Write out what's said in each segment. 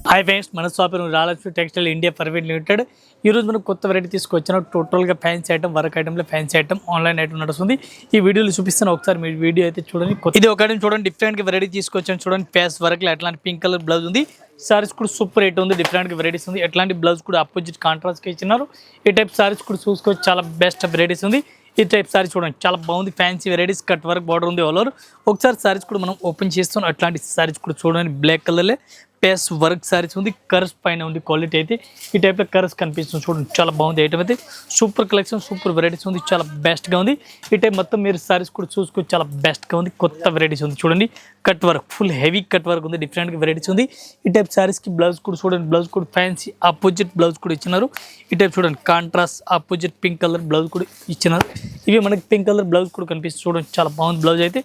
Hi friends, మన shop Ralakshmi textile India private limited. ఈ రోజు మనం కొత్త వెరైటీ తీసుకొచ్చిన టోటల్గా ఫ్యాన్సీ ఐటమ్, వర్క్ ఐటమ్లో ఫ్యాన్సీ ఐటమ్, ఆన్లైన్ ఐటమ్ నడుస్తుంది. ఈ వీడియోలో చూపిస్తాను, ఒకసారి మీ వీడియో అయితే చూడండి. ఇది ఒక ఐటమ్ చూడండి, డిఫరెంట్గా వెరైటీ తీసుకొచ్చాను చూడండి. ప్యాస్ వర్క్లో ఎట్లాంటి పింక్ కలర్ బ్లౌజ్ ఉంది. సారీస్ కూడా సూపర్ రేట్ ఉంది, డిఫరెంట్గా వెరైటీస్ ఉంది. ఎట్లాంటి బ్లౌజ్ కూడా అపోజిట్ కాంట్రాస్ట్గా ఇచ్చినారు. ఈ టైప్ సారీస్ కూడా చూసుకోవచ్చు, చాలా బెస్ట్ వెరైటీస్ ఉంది. ఈ టైప్ సారీస్ చూడండి, చాలా బాగుంది. Fancy varieties, cut work border ఉంది ఆల్ ఓవర్. ఒకసారి సారీస్ కూడా మనం ఓపెన్ చేస్తాం. అట్లాంటి సారీస్ కూడా చూడండి, బ్లాక్ కలర్లే పేస్ వర్క్ సారీస్ ఉంది. కర్స్ పైన ఉంది క్వాలిటీ అయితే. ఈ టైప్లో కర్స్ కనిపిస్తుంది చూడండి, చాలా బాగుంది. ఐటమ్ అయితే సూపర్ కలెక్షన్, సూపర్ వెరైటీస్ ఉంది, చాలా బెస్ట్గా ఉంది. ఈ టైప్ మొత్తం మీరు సారీస్ కూడా చూసుకోవచ్చు, చాలా బెస్ట్గా ఉంది. కొత్త వెరైటీస్ ఉంది చూడండి, cut work, full heavy cut work ఉంది, డిఫరెంట్గా వెరైటీస్ ఉంది. ఈ టైప్ సారీస్కి బ్లౌజ్ కూడా చూడండి, బ్లౌజ్ కూడా ఫ్యాన్సీ ఆపోజిట్ బ్లౌజ్ కూడా ఇచ్చినారు. ఈ టైప్ చూడండి, contrast opposite pink colour blouse కూడా ఇచ్చినారు. ఇవి మనకి పింక్ కలర్ బ్లౌజ్ కూడా కనిపిస్తుంది చూడండి, చాలా బాగుంది. బ్లౌజ్ అయితే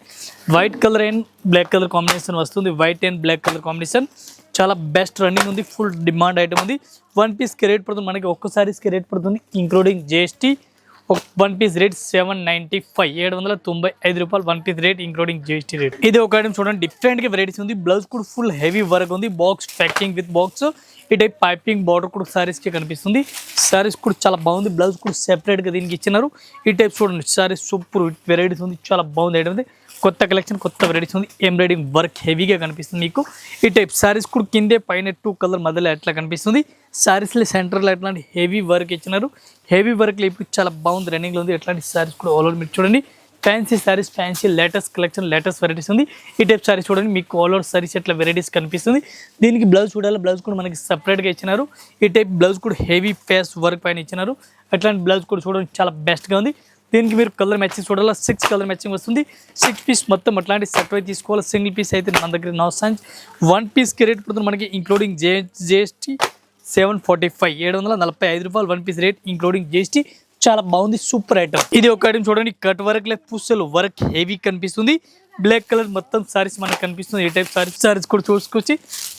white colour and black colour combination వస్తుంది. White and black colour combination చాలా బెస్ట్ రన్నింగ్ ఉంది, ఫుల్ డిమాండ్ ఐటమ్ ఉంది. వన్ పీస్కి రేట్ పడుతుంది మనకి, ఒక్క సారీస్కి రేట్ పడుతుంది including GST. One piece rate 795, 795 రూపాయలు one piece rate including GST rate. ఇది ఒక ఐటమ్ చూడండి, డిఫరెంట్గా వెరైటీస్ ఉంది. బ్లౌజ్ కూడా ఫుల్ హెవీ వర్క్ ఉంది, బాక్స్ ప్యాకింగ్ విత్ బాక్స్. ఈ టైప్ పైపింగ్ బార్డర్ కూడా సారీస్కి కనిపిస్తుంది. సారీస్ కూడా చాలా బాగుంది, బ్లౌజ్ కూడా సెపరేట్గా దీనికి ఇచ్చినారు. ఈ టైప్ చూడండి, సారీస్ సూపర్ వెరైటీస్ ఉంది, చాలా బాగుంది ఐటమ్ ఉంది. కొత్త కలెక్షన్, కొత్త వెరైటీస్ ఉంది. ఎంబ్రాయిడింగ్ వర్క్ హెవీగా కనిపిస్తుంది మీకు. ఈ టైప్ సారీస్ కూడా కిందే పైన 2 కలర్ మధ్యలో ఎట్లా కనిపిస్తుంది. సారీస్లో సెంటర్లో ఎట్లాంటి హెవీ వర్క్ ఇచ్చినారు. హెవీ వర్క్లో ఇప్పుడు చాలా బాగుంది, రన్నింగ్లో ఉంది. ఎట్లాంటి సారీస్ కూడా ఆల్ ఓవర్ మీరు చూడండి. Fancy saris, fancy latest collection, latest varieties ఉంది. ఈ టైప్ సారీస్ చూడండి, మీకు ఆల్ ఓవర్ సారీస్ ఎట్లా వెరైటీస్ కనిపిస్తుంది. దీనికి బ్లౌజ్ చూడాలి, బ్లౌజ్ కూడా మనకి సపరేట్గా ఇచ్చినారు. ఈ టైప్ బ్లౌజ్ కూడా హెవీ ఫేస్ వర్క్ పైన ఇచ్చినారు. అట్లాంటి బ్లౌజ్ కూడా చూడండి, చాలా బెస్ట్గా ఉంది. దీనికి మీరు కలర్ మ్యాచింగ్ చూడాలి, 6 కలర్ మ్యాచింగ్ వస్తుంది. 6 పీస్ మొత్తం అట్లాంటి సెట్ అయితే తీసుకోవాలి. సింగిల్ పీస్ అయితే మన దగ్గర నో సాంజ్. వన్ పీస్కి రేట్ పడుతుంది మనకి ఇంక్లూడింగ్ జిఎస్టీ 745, 745 రూపాయలు one piece rate including GST. చాలా బాగుంది, సూపర్ ఐటమ్. ఇది ఒక ఐటమ్ చూడండి, కట్ వర్క్ లైక్ పుస్తలు వర్క్ హెవీ కనిపిస్తుంది. బ్లాక్ కలర్ మొత్తం సారీస్ మనకు కనిపిస్తుంది. ఏ టైప్ సారీస్ కూడా చూసుకొచ్చి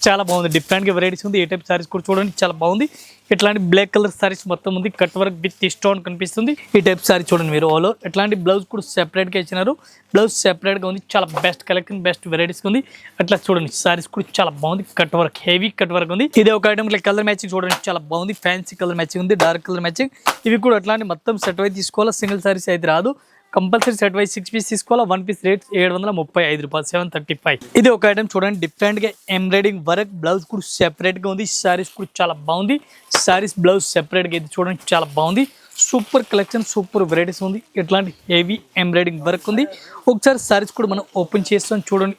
చాలా బాగుంది, డిఫరెంట్గా వెరైటీస్ ఉంది. ఏ టైప్ సారీస్ కూడా చూడండి, చాలా బాగుంది. ఇట్లాంటి బ్లాక్ కలర్ సారీస్ మొత్తం ఉంది, కట్ వర్క్ విత్ స్టోన్ కనిపిస్తుంది. ఈ టైప్ సారీ చూడండి మీరు ఆల్ ఓవర్. ఇట్లాంటి బ్లౌజ్ కూడా సెపరేట్గా ఇచ్చినారు. బ్లౌజ్ సెపరేట్గా ఉంది, చాలా బెస్ట్ కలెక్షన్, బెస్ట్ వెరైటీస్ ఉంది. అట్లా చూడండి, సారీస్ కూడా చాలా బాగుంది, cut work heavy cut work ఉంది. ఇదే ఒక ఐటమ్ కలర్ మ్యాచింగ్ చూడండి, చాలా బాగుంది. ఫ్యాన్సీ కలర్ మ్యాచింగ్ ఉంది, డార్క్ కలర్ మ్యాచింగ్. ఇవి కూడా అట్లాంటి మొత్తం సెట్ అయితే తీసుకోవాలి, సింగిల్ సారీస్ అయితే రాదు. కంపల్సరీ సెట్ వైజ్ 6 పీస్ తీసుకోవాలి. వన్ పీస్ రేట్ 735 రూపాయలు, 735. ఇది ఒక ఐటమ్ చూడండి, డిఫరెంట్గా ఎంబ్రాయిడింగ్ వర్క్, బ్లౌజ్ కూడా సెపరేట్గా ఉంది. సారీస్ కూడా చాలా బాగుంది. సారీస్ బ్లౌజ్ సెపరేట్గా ఇది చూడండి, చాలా బాగుంది. సూపర్ కలెక్షన్, సూపర్ వెరైటీస్ ఉంది. ఇట్లాంటి హెవీ ఎంబ్రాయిడింగ్ వర్క్ ఉంది. ఒకసారి సారీస్ కూడా మనం ఓపెన్ చేస్తాం చూడండి,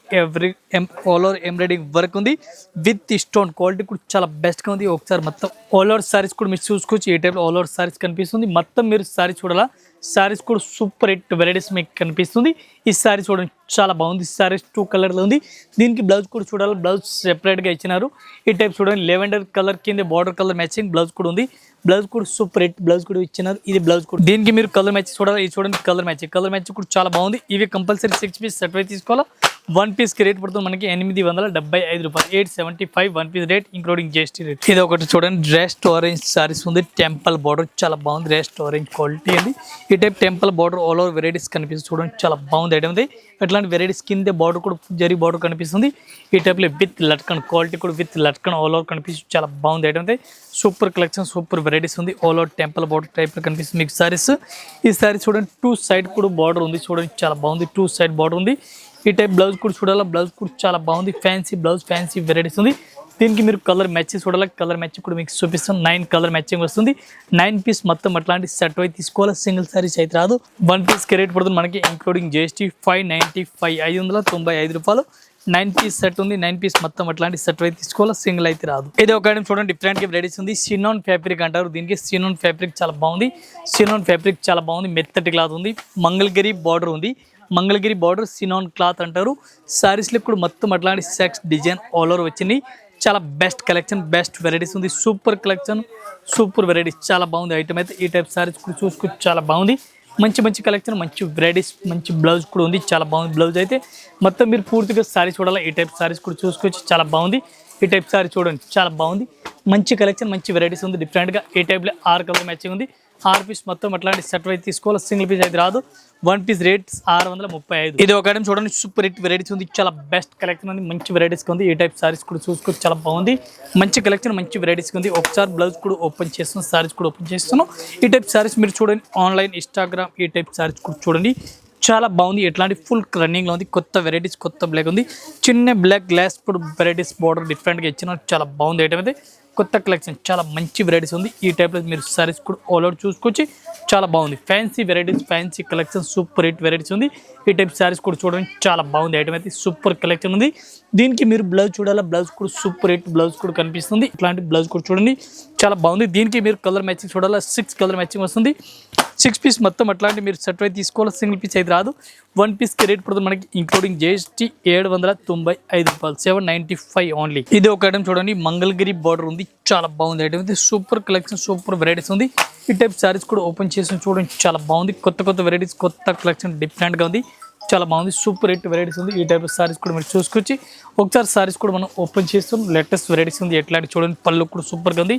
ఆల్ ఓవర్ ఎంబ్రాయిడింగ్ వర్క్ ఉంది విత్ స్టోన్. క్వాలిటీ కూడా చాలా బెస్ట్గా ఉంది. ఒకసారి మొత్తం ఆల్ ఓవర్ సారీస్ కూడా మీరు చూసుకోవచ్చు. ఏ టైప్లో ఆల్ ఓవర్ సారీస్ కనిపిస్తుంది. మొత్తం మీరు సారీ చూడాలా, సారీస్ కూడా సూపర్ హిట్ వెరైటీస్ మీకు కనిపిస్తుంది. ఈ సారీ చూడండి, చాలా బాగుంది. సారీస్ 2 కలర్లో ఉంది. దీనికి బ్లౌజ్ కూడా చూడాలి, బ్లౌజ్ సెపరేట్గా ఇచ్చినారు. ఈ టైప్ చూడండి, లెవెండర్ కలర్ కింద బార్డర్ కలర్ మ్యాచింగ్ బ్లౌజ్ కూడా ఉంది. బ్లౌజ్ కూడా సూపర్ హిట్ బ్లౌజ్ కూడా ఇచ్చినారు. ఇది బ్లౌజ్ కూడా, దీనికి మీరు కలర్ మ్యాచింగ్ చూడాలి. ఇది చూడండి, కలర్ మ్యాచింగ్ కూడా చాలా బాగుంది. ఇవి కంపల్సరీ 6 పీస్ సెట్ అయితే తీసుకోవాలా. వన్ పీస్కి రేట్ పడుతుంది మనకి 875 రూపాయలు, 875 one piece rate including GST rate. ఇది ఒకటి చూడండి, రెస్ట్ ఆరెంజ్ సారీస్ ఉంది. టెంపుల్ బార్డర్ చాలా బాగుంది, రెస్ట్ ఆరెంజ్ క్వాలిటీ అండి. ఈ type temple border all over varieties కనిపిస్తుంది చూడండి, చాలా బాగుంది ఐటమ్ ఉంది. అట్లాంటి వెరైటీస్ కింద బార్డర్ కూడా జరీ బార్డర్ కనిపిస్తుంది. ఈ టైప్లో విత్ లట్కన్ క్వాలిటీ కూడా విత్ లట్కన్ ఆల్ ఓవర్ కనిపిస్తుంది, చాలా బాగుంది ఐటమ్ ఉంది. సూపర్ కలెక్షన్, సూపర్ వెరైటీస్ ఉంది. ఆల్ ఓవర్ టెంపుల్ బార్డర్ టైప్లో కనిపిస్తుంది మీకు సారీస్. ఈ సారీ చూడండి, 2 సైడ్ కూడా బార్డర్ ఉంది చూడండి, చాలా బాగుంది. 2 సైడ్ బార్డర్ ఉంది. ఈ టైప్ బ్లౌజ్ కూడా చూడాలి, బ్లౌజ్ కూడా చాలా బాగుంది. ఫ్యాన్సీ బ్లౌజ్, ఫ్యాన్సీ వెరైటీస్ ఉంది. దీనికి మీరు కలర్ మ్యాచింగ్ చూడాలి, కలర్ మ్యాచింగ్ కూడా మీకు చూపిస్తాం. 9 కలర్ మ్యాచింగ్ వస్తుంది. 9 పీస్ మొత్తం అట్లాంటి సెట్ అయితే తీసుకోవాలి, సింగిల్ సారీస్ అయితే రాదు. వన్ పీస్కి రేట్ పడుతుంది మనకి ఇంక్లూడింగ్ జిఎస్టీ 595, 595 రూపాయలు. 9 పీస్ సెట్ ఉంది. 9 పీస్ మొత్తం అట్లాంటి సెట్ అయితే తీసుకోవాలి, సింగిల్ అయితే రాదు. ఇది ఒక ఐటమ్ చూడండి, డిఫరెంట్గా వెరైటీస్ ఉంది. సినాన్ ఫ్యాబ్రిక్ అంటారు దీనికి. సినాన్ ఫ్యాబ్రిక్ చాలా బాగుంది. సినాన్ ఫ్యాబ్రిక్ చాలా బాగుంది, మెత్తటి క్లాత్ ఉంది. మంగళగిరి బార్డర్ ఉంది. మంగళగిరి బార్డర్ సినాన్ క్లాత్ అంటారు. సారీస్లో కూడా మొత్తం అట్లాంటి సెక్స్ డిజైన్ ఆల్ ఓవర్ వచ్చింది. చాలా బెస్ట్ కలెక్షన్, బెస్ట్ వెరైటీస్ ఉంది. సూపర్ కలెక్షన్, సూపర్ వెరైటీస్, చాలా బాగుంది ఐటమ్ అయితే. ఈ టైప్ సారీస్ కూడా చూసుకోవచ్చు, చాలా బాగుంది. మంచి కలెక్షన్, మంచి వెరైటీస్, మంచి బ్లౌజ్ కూడా ఉంది, చాలా బాగుంది. బ్లౌజ్ అయితే మొత్తం మీరు పూర్తిగా సారీ చూడాలి. ఈ టైప్ సారీస్ కూడా చూసుకోవచ్చు, చాలా బాగుంది. ఈ టైప్ సారీ చూడండి, చాలా బాగుంది. మంచి కలెక్షన్, మంచి వెరైటీస్ ఉంది. డిఫరెంట్గా ఈ టైప్లో 6 కలర్ మ్యాచింగ్ ఉంది. 6 పీస్ మొత్తం అట్లాంటి సెట్ అయితే తీసుకోవాలి, సింగిల్ పీస్ అయితే రాదు. 1 పీస్ రేట్ 635. ఇది ఒక ఐటమ్ చూడండి, సూపర్ హిట్ వెరైటీస్ ఉంది, చాలా బెస్ట్ కలెక్షన్ ఉంది, మంచి వెరైటీస్ ఉంది. ఈ టైప్ సారీస్ కూడా చూసుకోవచ్చు, చాలా బాగుంది, మంచి కలెక్షన్, మంచి వెరైటీస్ ఉంది. ఒకసారి బ్లౌజ్ కూడా ఓపెన్ చేస్తున్నాం, సారీస్ కూడా ఓపెన్ చేస్తున్నాం. ఈ టైప్ సారీస్ మీరు చూడండి, ఆన్లైన్ ఇన్స్టాగ్రామ్ ఈ టైప్ సారీస్ కూడా చూడండి, చాలా బాగుంది. ఎట్లాంటి ఫుల్ రన్నింగ్లో ఉంది, కొత్త వెరైటీస్, కొత్త బ్లాక్ ఉంది, చిన్న బ్లాక్ గ్లాస్ ఇప్పుడు వెరైటీస్ బార్డర్ డిఫరెంట్గా ఇచ్చిన చాలా బాగుంది. ఐటమ్ అయితే కొత్త కలెక్షన్, చాలా మంచి వెరైటీస్ ఉంది. ఈ టైప్లో మీరు సారీస్ కూడా ఆల్ అవుట్ చూసుకోవచ్చు, చాలా బాగుంది. Fancy varieties, fancy collection, super hit varieties ఉంది. ఈ టైప్ సారీస్ కూడా చూడండి, చాలా బాగుంది. ఐటమ్ అయితే సూపర్ కలెక్షన్ ఉంది. దీనికి మీరు బ్లౌజ్ చూడాలా, బ్లౌజ్ కూడా సూపర్ హిట్ బ్లౌజ్ కూడా కనిపిస్తుంది. ఇట్లాంటి బ్లౌజ్ కూడా చూడండి, చాలా బాగుంది. దీనికి మీరు కలర్ మ్యాచింగ్ చూడాలా, 6 కలర్ మ్యాచింగ్ వస్తుంది. 6 పీస్ మొత్తం అట్లాంటి మీరు సెట్ అయితే తీసుకోవాలి, సింగిల్ పీస్ అయితే రాదు. 1 పీస్కి రేట్ పడుతుంది మనకి ఇంక్లూడింగ్ GST 795 రూపాయలు, 795 ఓన్లీ. ఇది ఒక ఐటమ్ చూడండి, మంగళగిరి బార్డర్ ఉంది, చాలా బాగుంది. ఐటమ్ అయితే సూపర్ కలెక్షన్, సూపర్ వెరైటీస్ ఉంది. ఈ టైప్ సారీస్ కూడా ఓపెన్ చేసి చూడండి, చాలా బాగుంది. కొత్త వెరైటీస్, కొత్త కలెక్షన్ డిఫరెంట్గా ఉంది, చాలా బాగుంది. సూపర్ హిట్ వెరైటీస్ ఉంది. ఈ టైప్ సారీస్ కూడా మీరు చూసుకొచ్చి ఒకసారి సారీస్ కూడా మనం ఓపెన్ చేస్తాం. లేటెస్ట్ వెరైటీస్ ఉంది, ఎట్లాంటి చూడండి, పళ్ళు కూడా సూపర్గా ఉంది.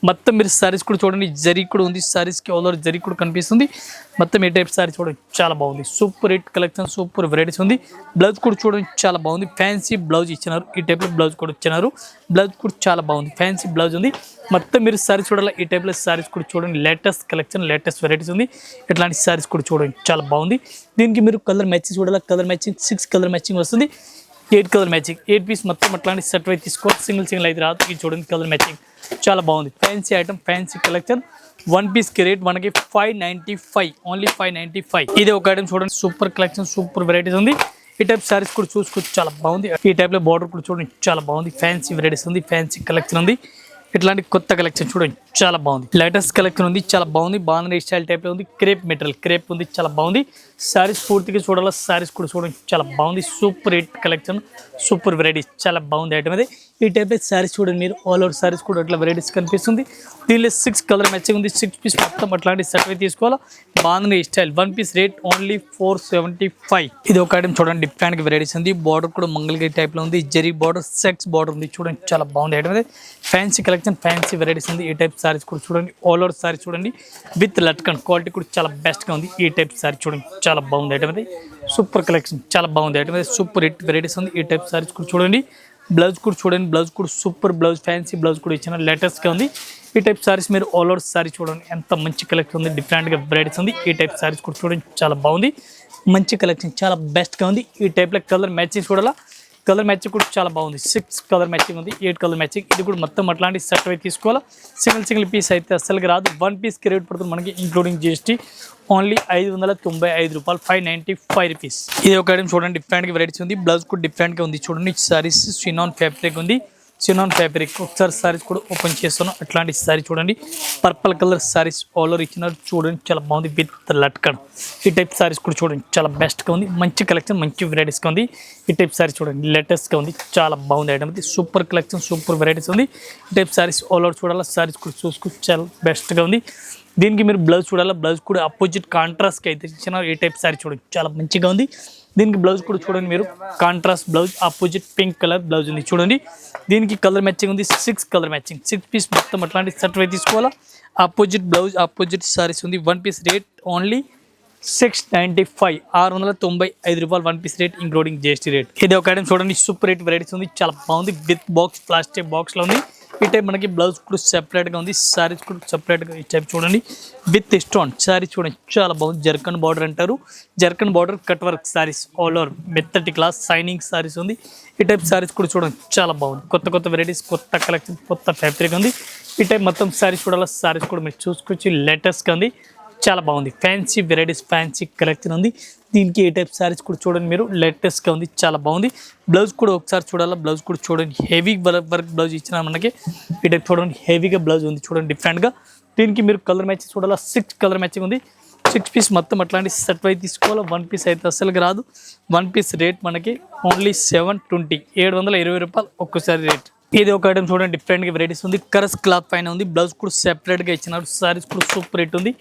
మొత్తం మీరు సారీస్ కూడా చూడండి, జరీ కూడా ఉంది, సారీస్కి ఆల్ ఓవర్ జరీ కూడా కనిపిస్తుంది. మొత్తం ఈ టైప్ సారీ చూడండి, చాలా బాగుంది. Super hit collection, super varieties ఉంది. బ్లౌజ్ కూడా చూడండి, చాలా బాగుంది. ఫ్యాన్సీ బ్లౌజ్ ఇచ్చినారు, ఈ టైప్లో బ్లౌజ్ కూడా ఇచ్చినారు. బ్లౌజ్ కూడా చాలా బాగుంది, ఫ్యాన్సీ బ్లౌజ్ ఉంది. మొత్తం మీరు సారీస్ చూడాలి, ఈ టైప్లో సారీస్ కూడా చూడండి, లేటెస్ట్ కలెక్షన్, లేటెస్ట్ వెరైటీస్ ఉంది. ఇట్లాంటి సారీస్ కూడా చూడండి, చాలా బాగుంది. దీనికి మీరు కలర్ మ్యాచింగ్ చూడాలి, కలర్ మ్యాచింగ్ 6 కలర్ మ్యాచింగ్ వస్తుంది. 8 కలర్ మ్యాచింగ్, 8 పీస్ మొత్తం అట్లాంటి సెట్ అయితే తీసుకోవాలి, సింగిల్ అయితే రాదు. ఇది చూడండి, కలర్ మ్యాచింగ్ చాలా బాగుంది. Fancy item, fancy collection. 1 పీస్కి రేట్ మనకి 595, ఓన్లీ 595. ఇది ఒక ఐటమ్ చూడండి, సూపర్ కలెక్షన్, సూపర్ వెరైటీస్ ఉంది. ఈ టైప్ సారీస్ కూడా చూసుకోవచ్చు, చాలా బాగుంది. ఈ టైప్లో బార్డర్ కూడా చూడండి, చాలా బాగుంది. ఫ్యాన్సీ వెరైటీస్ ఉంది, ఫ్యాన్సీ కలెక్షన్ ఉంది. ఇట్లాంటి కొత్త కలెక్షన్ చూడండి, చాలా బాగుంది. లేటెస్ట్ కలెక్షన్ ఉంది, చాలా బాగుంది. బాగుంది స్టైల్ టైప్లో ఉంది, క్రేప్ మెటీరియల్, క్రేప్ ఉంది, చాలా బాగుంది. సారీస్ పూర్తిగా చూడాలి, సారీస్ కూడా చూడండి, చాలా బాగుంది. Super hit collection, super varieties, చాలా బాగుంది. ఐటమ్ అది ఈ టైప్ సారీస్ చూడండి మీరు, ఆల్ ఓవర్ సారీస్ కూడా అట్లా వెరైటీస్ కనిపిస్తుంది. దీనిలో 6 కలర్ మ్యాచింగ్ ఉంది. 6 పీస్ మొత్తం అట్లాంటి సెట్ అయితే తీసుకోవాలా. బాగుంది స్టైల్. 1 piece rate only 475. ఇది ఒక ఐటమ్ చూడండి, డిఫరెంట్ వెరైటీస్ ఉంది. బార్డర్ కూడా మంగళగిరి టైప్లో ఉంది, జరీ బార్డర్, సెక్స్ బార్డర్ ఉంది, చూడండి, చాలా బాగుంది. ఐటమ్ అది ఫ్యాన్సీ కలెక్షన్, ఫ్యాన్సీ వెరైటీస్ ఉంది. ఈ టైప్ సారీస్ కూడా చూడండి, ఆల్ ఓవర్ సారీ చూడండి, విత్ లట్కన్ క్వాలిటీ కూడా చాలా బెస్ట్గా ఉంది. ఈ టైప్ సారీ చూడండి, చాలా బాగుంది. ఐటమ్ అది సూపర్ కలెక్షన్, చాలా బాగుంది. ఐటమ్ అది సూపర్ హిట్ వెరైటీస్ ఉంది. ఈ టైప్ సారీస్ కూడా చూడండి, బ్లౌజ్ కూడా చూడండి, బ్లౌజ్ కూడా సూపర్ బ్లౌజ్, ఫ్యాన్సీ బ్లౌజ్ కూడా ఇచ్చిన లేటెస్ట్గా ఉంది. ఈ టైప్ సారీస్ మీరు ఆల్ ఓవర్ సారీ చూడండి, ఎంత మంచి కలెక్షన్ ఉంది, డిఫరెంట్గా వెరైటీస్ ఉంది. ఈ టైప్ సారీస్ కూడా చూడండి, చాలా బాగుంది, మంచి కలెక్షన్, చాలా బెస్ట్గా ఉంది. ఈ టైప్లో కలర్ మ్యాచింగ్ చూడాలా, కలర్ మ్యాచింగ్ కూడా చాలా బాగుంది. 6 కలర్ మ్యాచింగ్ ఉంది, 8 కలర్ మ్యాచింగ్. ఇది కూడా మొత్తం అట్లాంటి సెట్ అయితే తీసుకోవాలా, సింగిల్ పీస్ అయితే అస్సలుగా రాదు. 1 పీస్కి రేట్ పడుతుంది మనకి ఇంక్లూడింగ్ GST ఓన్లీ 595 రూపాయలు, 595 రూపీస్. ఇది ఒక ఐటమ్ చూడండి, డిఫరెంట్గా వెరైటీస్ ఉంది. బ్లౌజ్ కూడా డిఫరెంట్గా ఉంది, చూడండి. సారీస్ షినాన్ ఫ్యాబ్రిక్ ఉంది, షినాన్ ఫ్యాబ్రిక్. ఒకసారి సారీస్ కూడా ఓపెన్ చేస్తున్నాం. అట్లాంటి సారీ చూడండి, purple colour saris all over ఇచ్చినారు, చూడండి, చాలా బాగుంది, విత్ లట్కన్. ఈ టైప్ సారీస్ కూడా చూడండి, చాలా బెస్ట్గా ఉంది, మంచి కలెక్షన్, మంచి వెరైటీస్గా ఉంది. ఈ టైప్ సారీస్ చూడండి, లేటెస్ట్గా ఉంది, చాలా బాగుంది. ఐటమ్ ఇది సూపర్ కలెక్షన్, సూపర్ వెరైటీస్ ఉంది. ఈ టైప్ సారీస్ ఆల్ ఓవర్ చూడాలి, సారీస్ కూడా చూసుకుని చాలా బెస్ట్గా ఉంది. దీనికి మీరు బ్లౌజ్ చూడాలి, బ్లౌజ్ కూడా అపోజిట్ కాంట్రాస్ట్కి అయితే ఇచ్చినారు. ఈ టైప్ సారీ చూడండి, చాలా మంచిగా ఉంది. దీనికి బ్లౌజ్ కూడా చూడండి మీరు, contrast blouse, opposite pink colour blouse ఉంది, చూడండి. దీనికి కలర్ మ్యాచింగ్ ఉంది, 6 కలర్ మ్యాచింగ్. 6 పీస్ మొత్తం అట్లాంటి సెట్ అయితే తీసుకోవాలా. ఆపోజిట్ బ్లౌజ్, ఆపోజిట్ సారీస్ ఉంది. 1 పీస్ రేట్ ఓన్లీ 695, 695 రూపాయలు. 1 piece rate including GST rate. ఇది ఒక ఐటమ్ చూడండి, సూపర్ రేట్ వెరైటీస్ ఉంది, చాలా బాగుంది. విత్ బాక్స్, ప్లాస్టిక్ బాక్స్లో ఉంది. ఈ టైప్ మనకి బ్లౌజ్ కూడా సెపరేట్గా ఉంది, సారీస్ కూడా సెపరేట్గా. ఈ టైప్ చూడండి, విత్ స్టోన్ సారీ చూడండి, చాలా బాగుంది. జర్కన్ బార్డర్ అంటారు, zircon border cut work saris, all over మెత్తటి క్లాస్ సైనింగ్ సారీస్ ఉంది. ఈ టైప్ సారీస్ కూడా చూడండి, చాలా బాగుంది. కొత్త వెరైటీస్, కొత్త కలెక్షన్, కొత్త ఫ్యాబ్రిక్ ఉంది. ఈ టైప్ మొత్తం సారీస్ చూడాలి, సారీస్ కూడా మీరు చూసుకొచ్చి లేటెస్ట్గా ఉంది, చాలా బాగుంది. ఫ్యాన్సీ వెరైటీస్, ఫ్యాన్సీ కలెక్షన్ ఉంది. దీనికి ఏ టైప్ సారీస్ కూడా చూడండి మీరు, లేటెస్ట్గా ఉంది, చాలా బాగుంది. బ్లౌజ్ కూడా ఒకసారి చూడాలా, బ్లౌజ్ కూడా చూడండి, హెవీ వర్క్ బ్లౌజ్ ఇచ్చిన మనకి. ఈ టైప్ చూడండి, హెవీగా బ్లౌజ్ ఉంది, చూడండి, డిఫరెంట్గా. దీనికి మీరు కలర్ మ్యాచింగ్ చూడాలా, 6 కలర్ మ్యాచింగ్ ఉంది. 6 పీస్ మొత్తం అట్లాంటి సెట్ అయితే తీసుకోవాలి. 1 పీస్ అయితే అస్సలుగా రాదు. 1 పీస్ రేట్ మనకి ఓన్లీ 720, 720 రూపాయలు ఒక్కసారి రేట్. ఇది ఒక ఐటమ్ చూడండి, డిఫరెంట్గా వెరైటీస్ ఉంది. కరస్ క్లాత్ పైన ఉంది, బ్లౌజ్ కూడా సెపరేట్గా ఇచ్చినారు. సారీస్ కూడా సూపర్ రేట్ ఉంది,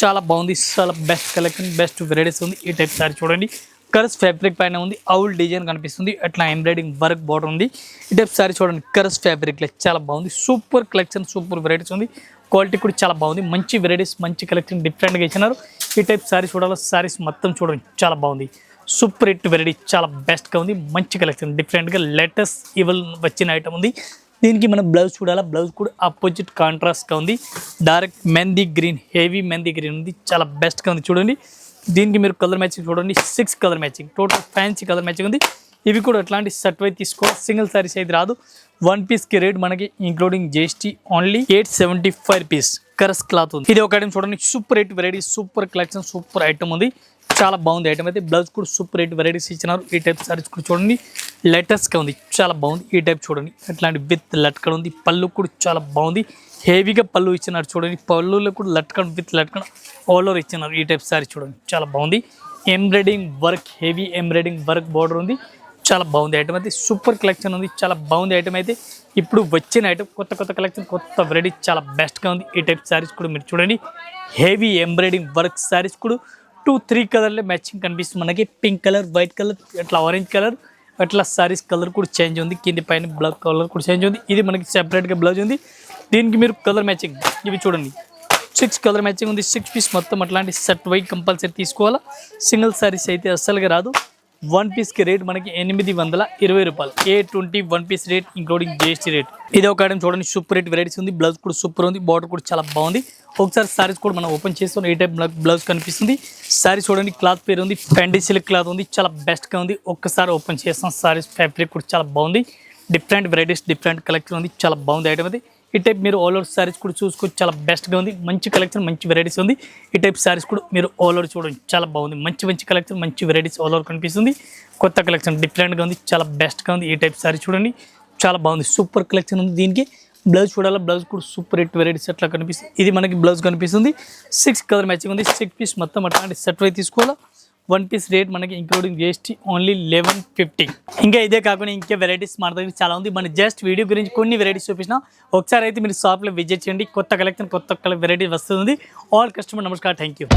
చాలా బాగుంది. చాలా బెస్ట్ కలెక్షన్, బెస్ట్ వెరైటీస్ ఉంది. ఈ టైప్ సారీ చూడండి, కరస్ ఫ్యాబ్రిక్ పైన ఉంది, అవుల్ డిజైన్ కనిపిస్తుంది, అట్లా ఎంబ్రాయిడింగ్ వర్క్ బార్డర్ ఉంది. ఈ టైప్ సారీ చూడండి, కరస్ ఫ్యాబ్రిక్ చాలా బాగుంది. సూపర్ కలెక్షన్, సూపర్ వెరైటీస్ ఉంది. క్వాలిటీ కూడా చాలా బాగుంది. మంచి వెరైటీస్, మంచి కలెక్షన్ డిఫరెంట్గా ఇచ్చినారు. ఈ టైప్ సారీస్ చూడాలి. సారీస్ మొత్తం చూడండి చాలా బాగుంది. సూపర్ హిట్ వెరైటీ, చాలా బెస్ట్గా ఉంది. మంచి కలెక్షన్ డిఫరెంట్గా లేటెస్ట్ ఇవల్ వచ్చిన ఐటమ్ ఉంది. దీనికి మనం బ్లౌజ్ చూడాలా. బ్లౌజ్ కూడా ఆపోజిట్ కాంట్రాస్ట్గా ఉంది. Direct mehndi green, heavy mehndi green ఉంది. చాలా బెస్ట్గా ఉంది చూడండి. దీనికి మీరు కలర్ మ్యాచింగ్ చూడండి. 6 colour matching, total fancy colour matching ఉంది. ఇవి కూడా అట్లాంటి సెట్ వైజ్ తీసుకోవాలి. సింగిల్ సారీస్ అయితే రాదు. 1 పీస్కి రేట్ మనకి ఇంక్లూడింగ్ GST ఓన్లీ 875 రూపీస్. కరస్ క్లాత్ ఉంది. ఇది ఒక ఐటమ్ చూడండి. Super hit variety, super collection, super item ఉంది. చాలా బాగుంది ఐటమ్ అయితే. బ్లౌజ్ కూడా సూపర్ హిట్ వెరైటీస్ ఇచ్చినారు. ఈ టైప్ సారీస్ కూడా చూడండి లేటెస్ట్గా ఉంది. చాలా బాగుంది. ఈ టైప్ చూడండి అట్లాంటి విత్ లట్కన్ ఉంది. పళ్ళు కూడా చాలా బాగుంది. హెవీగా పళ్ళు ఇచ్చినారు చూడండి. పళ్ళులో కూడా latkan with latkan all over ఇచ్చినారు. ఈ టైప్ సారీ చూడండి చాలా బాగుంది. Embroidering work, heavy embroidering work border ఉంది. చాలా బాగుంది ఐటమ్ అయితే. సూపర్ కలెక్షన్ ఉంది. చాలా బాగుంది ఐటమ్ అయితే. ఇప్పుడు వచ్చిన ఐటమ్ కొత్త కలెక్షన్, కొత్త వెరైటీ, చాలా బెస్ట్గా ఉంది. ఈ టైప్ సారీస్ కూడా మీరు చూడండి. హెవీ ఎంబ్రాయిడింగ్ వర్క్ సారీస్ కూడా 2-3 కలర్లే మ్యాచింగ్ కనిపిస్తుంది మనకి. పింక్ కలర్, వైట్ కలర్, అట్లా ఆరెంజ్ కలర్, అట్లా సారీస్ కలర్ కూడా చేంజ్ ఉంది. కింది పైన బ్లౌజ్ కలర్ కూడా చేంజ్ ఉంది. ఇది మనకి సెపరేట్గా బ్లౌజ్ ఉంది. దీనికి మీరు కలర్ మ్యాచింగ్ ఇవి చూడండి. 6 కలర్ మ్యాచింగ్ ఉంది. 6 పీస్ మొత్తం అట్లాంటి సెట్ వైజ్ కంపల్సరీ తీసుకోవాలా. సింగిల్ సారీస్ అయితే అస్సలుగా రాదు. 1 పీస్కి రేట్ మనకి 820 రూపాయలు. 820 1 piece rate including GST rate. ఇది ఒక ఐటమ్ చూడండి. సూపర్ రేట్ వెరైటీస్ ఉంది. బ్లౌజ్ కూడా సూపర్ ఉంది. బార్డర్ కూడా చాలా బాగుంది. ఒకసారి సారీస్ కూడా మనం ఓపెన్ చేస్తాం. ఏ టైప్ బ్లౌజ్ కనిపిస్తుంది. సారీ చూడండి. క్లాత్ పేరు ఉంది. ఫెండీ సిల్క్ క్లాత్ ఉంది. చాలా బెస్ట్గా ఉంది. ఒక్కసారి ఓపెన్ చేస్తాం. సారీస్ ఫ్యాబ్రిక్ కూడా చాలా బాగుంది. డిఫరెంట్ వెరైటీస్, డిఫరెంట్ కలెక్షన్ ఉంది. చాలా బాగుంది ఐటమ్ అది. ఈ టైప్ మీరు ఆల్ ఓవర్ సారీస్ కూడా చూసుకోవచ్చు. చాలా బెస్ట్గా ఉంది. మంచి కలెక్షన్, మంచి వెరైటీస్ ఉంది. ఈ టైప్ సారీస్ కూడా మీరు ఆల్ ఓవర్ చూడండి. చాలా బాగుంది. మంచి కలెక్షన్, మంచి వెరైటీస్ ఆల్ ఓవర్ కనిపిస్తుంది. కొత్త కలెక్షన్ డిఫరెంట్గా ఉంది. చాలా బెస్ట్గా ఉంది. ఈ టైప్ సారీ చూడండి చాలా బాగుంది. సూపర్ కలెక్షన్ ఉంది. దీనికి బ్లౌజ్ చూడాలి. బ్లౌజ్ కూడా సూపర్ హిట్ వెరైటీస్ అట్లా కనిపిస్తుంది. ఇది మనకి బ్లౌజ్ కనిపిస్తుంది. 6 కలర్ మ్యాచింగ్ ఉంది. 6 పీస్ మొత్తం అట్లాంటి సెట్ వైజ్ తీసుకోవాలా. 1 పీస్ రేట్ మనకి ఇంక్లూడింగ్ GST ఓన్లీ 1150. ఇంకా ఇదే కాకుండా ఇంకా వెరైటీస్ మన దగ్గర చాలా ఉంది. మన జస్ట్ వీడియో గురించి కొన్ని వెరైటీస్ చూపించినా. ఒకసారి అయితే మీరు షాప్లో విజిట్ చేయండి. కొత్త కలెక్షన్, కొత్త వెరైటీ వస్తుంది. ఆల్ కస్టమర్ నమస్కారం. Thank you.